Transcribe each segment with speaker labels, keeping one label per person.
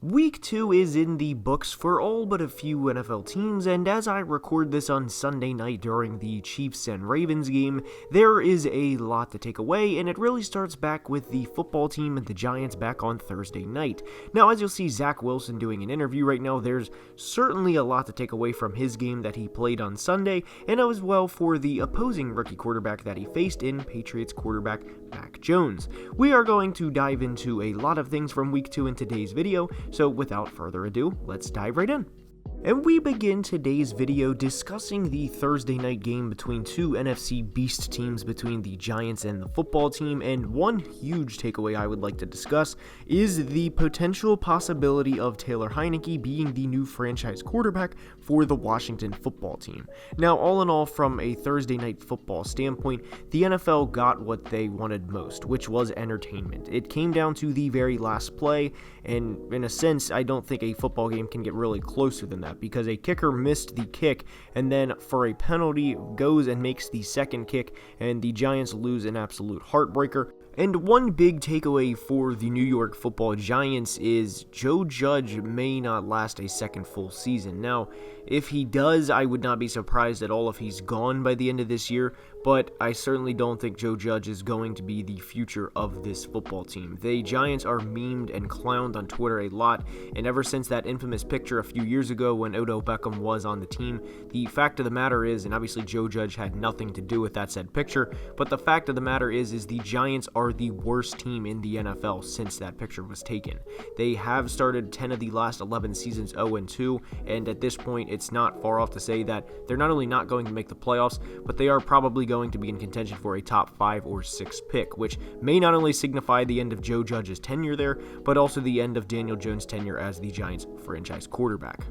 Speaker 1: Week 2 is in the books for all but a few NFL teams, and as I record this on Sunday night during the Chiefs and Ravens game, there is a lot to take away, and it really starts back with the football team and the Giants back on Thursday night. Now, as you'll see Zach Wilson doing an interview right now, there's certainly a lot to take away from his game that he played on Sunday, and as well for the opposing rookie quarterback that he faced in Patriots quarterback Mac Jones. We are going to dive into a lot of things from Week 2 in today's video, so without further ado, let's dive right in. And we begin today's video discussing the Thursday night game between two NFC beast teams between the Giants and the football team, and one huge takeaway I would like to discuss is the potential possibility of Taylor Heinicke being the new franchise quarterback for the Washington football team. Now, all in all, from a Thursday night football standpoint, the NFL got what they wanted most, which was entertainment. It came down to the very last play, and in a sense, I don't think a football game can get really closer than that, because a kicker missed the kick and then for a penalty goes and makes the second kick, and the Giants lose an absolute heartbreaker. And one big takeaway for the New York football Giants is Joe Judge may not last a second full season. Now, if he does, I would not be surprised at all if he's gone by the end of this year, but I certainly don't think Joe Judge is going to be the future of this football team. The Giants are memed and clowned on Twitter a lot, and ever since that infamous picture a few years ago when Odell Beckham was on the team, the fact of the matter is, and obviously Joe Judge had nothing to do with that said picture, but the fact of the matter is the Giants are the worst team in the NFL since that picture was taken. They have started 10 of the last 11 seasons 0-2, and at this point it's not far off to say that they're not only not going to make the playoffs, but they are probably going to be in contention for a top 5 or 6 pick, which may not only signify the end of Joe Judge's tenure there, but also the end of Daniel Jones' tenure as the Giants franchise quarterback.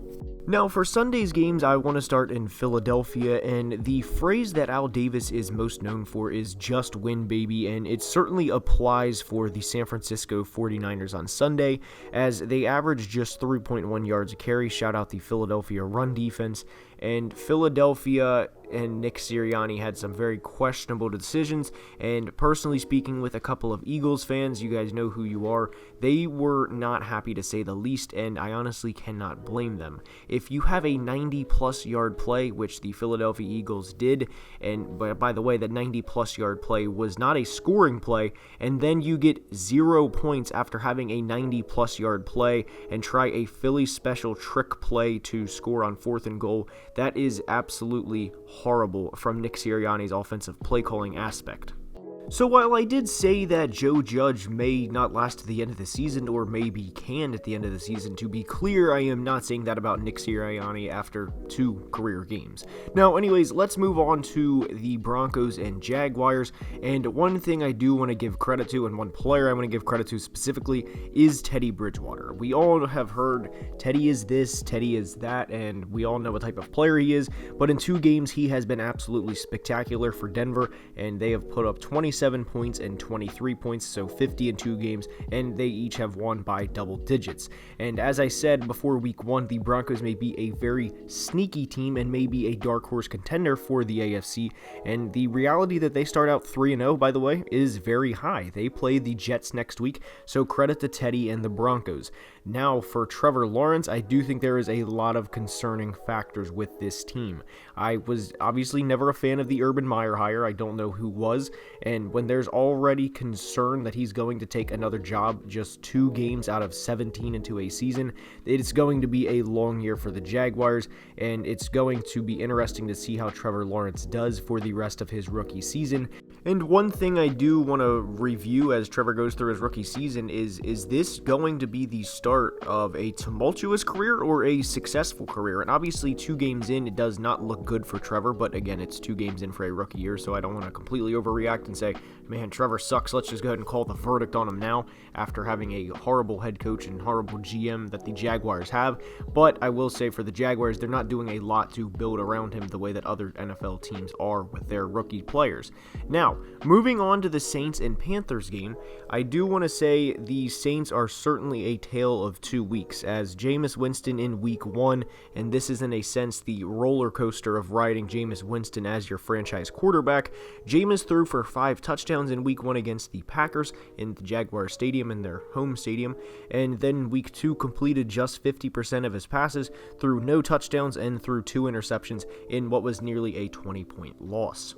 Speaker 1: Now, for Sunday's games, I want to start in Philadelphia, and the phrase that Al Davis is most known for is "just win, baby," and it certainly applies for the San Francisco 49ers on Sunday, as they averaged just 3.1 yards a carry. Shout out the Philadelphia run defense. And Philadelphia and Nick Sirianni had some very questionable decisions, and personally speaking with a couple of Eagles fans, you guys know who you are, they were not happy to say the least, and I honestly cannot blame them. If you have a 90-plus yard play, which the Philadelphia Eagles did, and by the way, that 90-plus yard play was not a scoring play, and then you get 0 points after having a 90-plus yard play and try a Philly special trick play to score on 4th and goal, that is absolutely horrible from Nick Sirianni's offensive play calling aspect. So while I did say that Joe Judge may not last to the end of the season, or maybe can at the end of the season, to be clear, I am not saying that about Nick Sirianni after 2 career games. Now, anyways, let's move on to the Broncos and Jaguars, and one thing I do want to give credit to, and one player I want to give credit to specifically, is Teddy Bridgewater. We all have heard Teddy is this, Teddy is that, and we all know what type of player he is, but in 2 games he has been absolutely spectacular for Denver, and they have put up 27 points and 23 points, so 50 in 2 games, and they each have won by double digits. And as I said before week 1, the Broncos may be a very sneaky team and may be a dark horse contender for the AFC, and the reality that they start out 3-0, by the way, is very high. They play the Jets next week, so credit to Teddy and the Broncos. Now, for Trevor Lawrence, I do think there is a lot of concerning factors with this team. I was obviously never a fan of the Urban Meyer hire. I don't know who was, and when there's already concern that he's going to take another job just 2 games out of 17 into a season, it's going to be a long year for the Jaguars, and it's going to be interesting to see how Trevor Lawrence does for the rest of his rookie season. And one thing I do want to review as Trevor goes through his rookie season is this going to be the start of a tumultuous career or a successful career? And obviously 2 games in, it does not look good for Trevor, but again, it's 2 games in for a rookie year, so I don't want to completely overreact and say, man, Trevor sucks, let's just go ahead and call the verdict on him now after having a horrible head coach and horrible GM that the Jaguars have. But I will say for the Jaguars, they're not doing a lot to build around him the way that other NFL teams are with their rookie players. Now, moving on to the Saints and Panthers game, I do want to say the Saints are certainly a tale of 2 weeks, as Jameis Winston in week 1, and this is in a sense the roller coaster of riding Jameis Winston as your franchise quarterback. Jameis threw for 5 touchdowns touchdowns in week 1 against the Packers in the Jaguar Stadium, in their home stadium, and then week 2 completed just 50% of his passes, threw no touchdowns, and threw 2 interceptions in what was nearly a 20-point loss.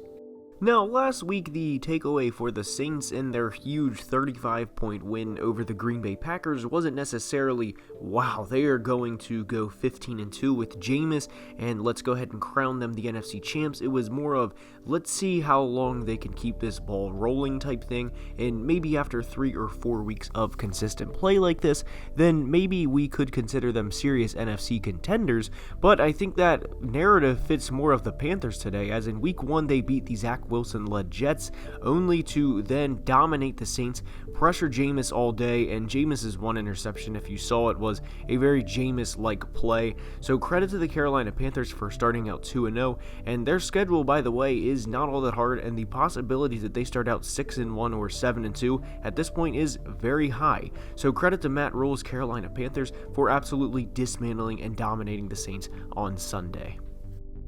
Speaker 1: Now, last week, the takeaway for the Saints in their huge 35-point win over the Green Bay Packers wasn't necessarily, wow, they are going to go 15-2 with Jameis, and let's go ahead and crown them the NFC champs. It was more of, let's see how long they can keep this ball rolling type thing, and maybe after 3 or 4 weeks of consistent play like this, then maybe we could consider them serious NFC contenders, but I think that narrative fits more of the Panthers today, as in week 1 they beat the Zach Wilson-led Jets, only to then dominate the Saints, pressure Jameis all day, and Jameis's 1 interception, if you saw it, was a very Jameis-like play. So credit to the Carolina Panthers for starting out 2-0, and their schedule, by the way, is not all that hard, and the possibility that they start out 6-1 or 7-2 at this point is very high. So credit to Matt Rule's Carolina Panthers for absolutely dismantling and dominating the Saints on Sunday.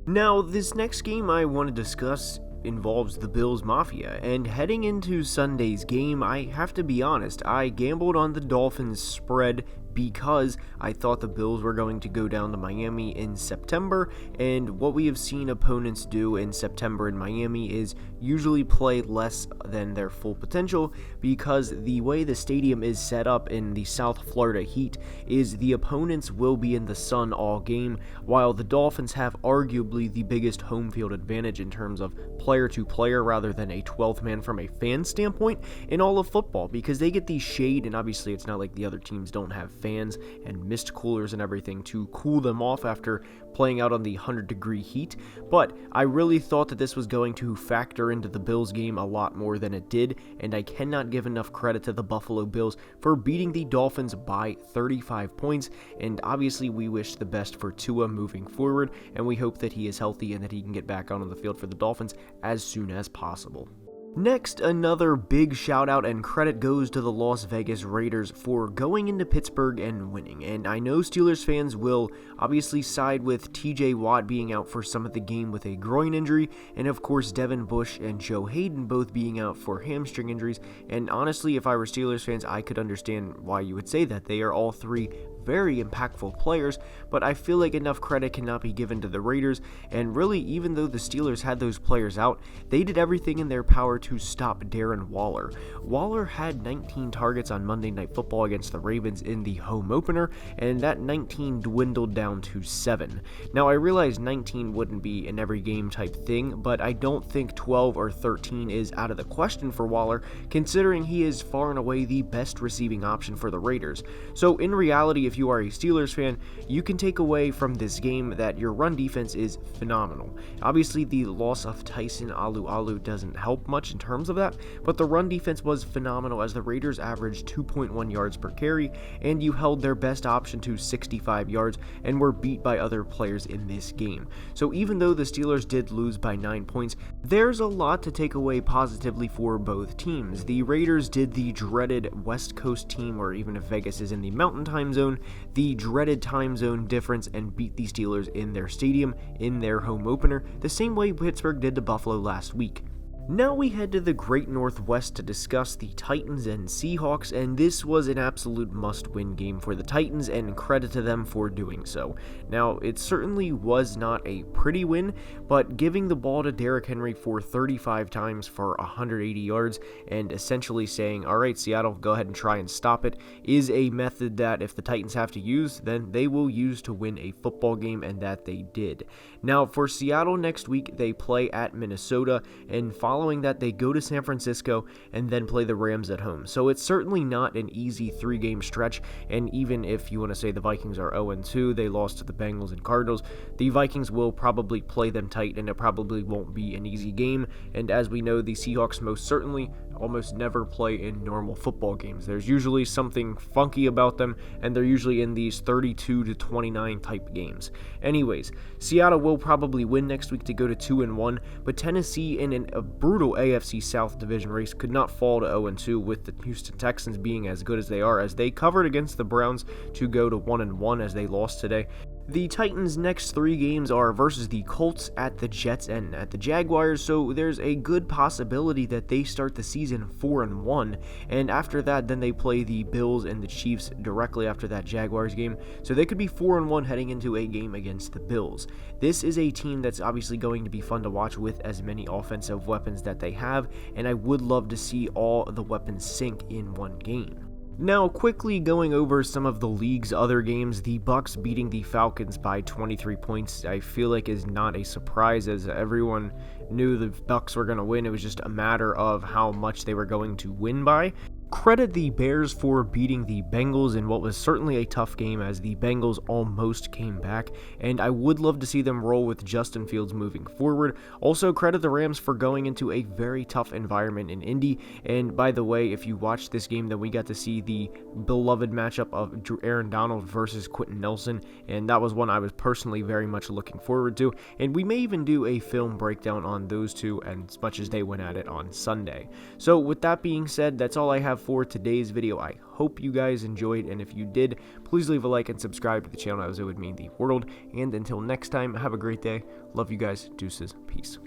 Speaker 1: Now, this next game I want to discuss involves the Bills Mafia, and heading into Sunday's game, I have to be honest, I gambled on the Dolphins spread because I thought the Bills were going to go down to Miami in September, and what we have seen opponents do in September in Miami is usually play less than their full potential, because the way the stadium is set up in the South Florida heat is the opponents will be in the sun all game, while the Dolphins have arguably the biggest home field advantage in terms of player to player rather than a 12th man from a fan standpoint in all of football, because they get the shade, and obviously it's not like the other teams don't have fans and mist coolers and everything to cool them off after playing out on the 100-degree heat, but I really thought that this was going to factor into the Bills game a lot more than it did, and I cannot give enough credit to the Buffalo Bills for beating the Dolphins by 35 points, and obviously we wish the best for Tua moving forward, and we hope that he is healthy and that he can get back out on the field for the Dolphins as soon as possible. Next, another big shout out and credit goes to the Las Vegas Raiders for going into Pittsburgh and winning, and I know Steelers fans will obviously side with TJ Watt being out for some of the game with a groin injury, and of course Devin Bush and Joe Hayden both being out for hamstring injuries, and honestly if I were Steelers fans I could understand why you would say that. They are all three very impactful players, but I feel like enough credit cannot be given to the Raiders, and really even though the Steelers had those players out, they did everything in their power to stop Darren Waller. Waller had 19 targets on Monday Night Football against the Ravens in the home opener, and that 19 dwindled down to 7. Now I realize 19 wouldn't be an every game type thing, but I don't think 12 or 13 is out of the question for Waller, considering he is far and away the best receiving option for the Raiders. So in reality, if you are a Steelers fan, you can take away from this game that your run defense is phenomenal. Obviously, the loss of Tyson Alualu doesn't help much in terms of that, but the run defense was phenomenal as the Raiders averaged 2.1 yards per carry, and you held their best option to 65 yards and were beat by other players in this game. So even though the Steelers did lose by 9 points, there's a lot to take away positively for both teams. The Raiders did the dreaded West Coast team, or even if Vegas is in the Mountain Time Zone, the dreaded time zone difference and beat the Steelers in their stadium in their home opener, the same way Pittsburgh did to Buffalo last week. Now we head to the Great Northwest to discuss the Titans and Seahawks, and this was an absolute must-win game for the Titans, and credit to them for doing so. Now, it certainly was not a pretty win, but giving the ball to Derrick Henry for 35 times for 180 yards and essentially saying, alright Seattle, go ahead and try and stop it, is a method that if the Titans have to use, then they will use to win a football game, and that they did. Now, for Seattle next week, they play at Minnesota, and following that, they go to San Francisco and then play the Rams at home. So it's certainly not an easy 3-game stretch, and even if you want to say the Vikings are 0-2, they lost to the Bengals and Cardinals, the Vikings will probably play them tight, and it probably won't be an easy game, and as we know, the Seahawks most certainly almost never play in normal football games. There's usually something funky about them, and they're usually in these 32-29 type games. Anyways, Seattle will probably win next week to go to 2-1, but Tennessee in a brutal AFC South division race could not fall to 0-2 with the Houston Texans being as good as they are, as they covered against the Browns to go to 1-1 as they lost today. The Titans' next 3 games are versus the Colts, at the Jets, and at the Jaguars, so there's a good possibility that they start the season 4-1, and after that, then they play the Bills and the Chiefs directly after that Jaguars game, so they could be 4-1 heading into a game against the Bills. This is a team that's obviously going to be fun to watch with as many offensive weapons that they have, and I would love to see all the weapons sync in one game. Now, quickly going over some of the league's other games, the Bucs beating the Falcons by 23 points, I feel like is not a surprise, as everyone knew the Bucs were going to win. It was just a matter of how much they were going to win by. Credit the Bears for beating the Bengals in what was certainly a tough game, as the Bengals almost came back, and I would love to see them roll with Justin Fields moving forward. Also, credit the Rams for going into a very tough environment in Indy, and by the way, if you watched this game, then we got to see the beloved matchup of Aaron Donald versus Quentin Nelson, and that was one I was personally very much looking forward to, and we may even do a film breakdown on those two as much as they went at it on Sunday. So with that being said, that's all I have for today's video. I hope you guys enjoyed, and if you did, please leave a like and subscribe to the channel, as it would mean the world. And until next time, have a great day. Love you guys. Deuces. Peace.